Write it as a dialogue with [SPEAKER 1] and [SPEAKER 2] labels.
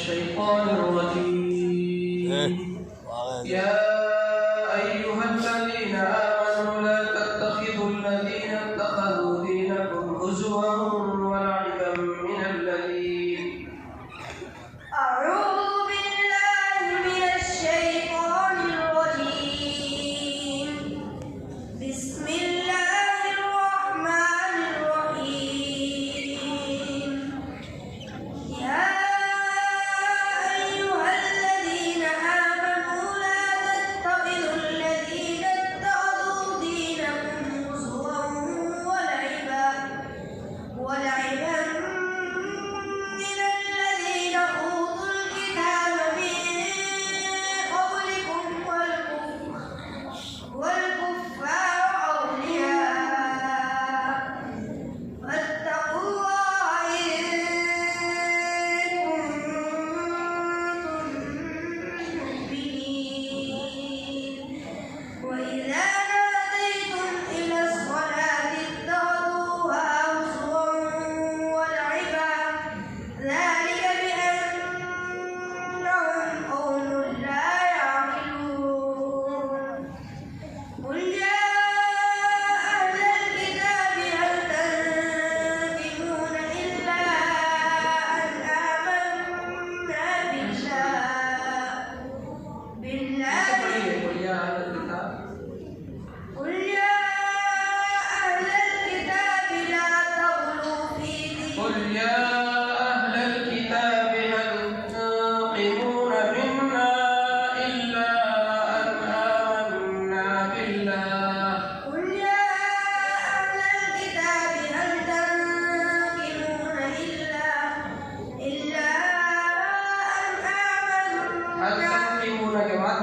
[SPEAKER 1] الشيطان الرجيم. يا أيها الذين آمنوا لا تتخذوا الذين اتخذوا دينكم هزوا ولعبا من الذين
[SPEAKER 2] أعوذ بالله من الشيطان الرجيم. بسم الله الرحمن الرحيم. يا أيها الذين آمنوا لا تتخذوا الذين اتخذوا دينكم هزوا ولعبا من الذين أوتوا الكتاب من قبلكم والكفار أولياء فاتقوا الله إن كنتم مؤمنين. وإذا ناديتم إلى الصلاة اتخذوها هزوا ولعبا ذلك بأنهم قوم لا يعقلون. قل يا أهل الكتاب هل تنقمون إلا أن آمنا بالله قل يا أهل الكتاب لا تغلوا في
[SPEAKER 1] قل يا أهل الكتاب هل تنقمون منا إلا أن آمنا بالله
[SPEAKER 2] قل يا أهل الكتاب هل تنقمون إلا أن
[SPEAKER 1] هل
[SPEAKER 2] آمنا
[SPEAKER 1] تنقمون جماعة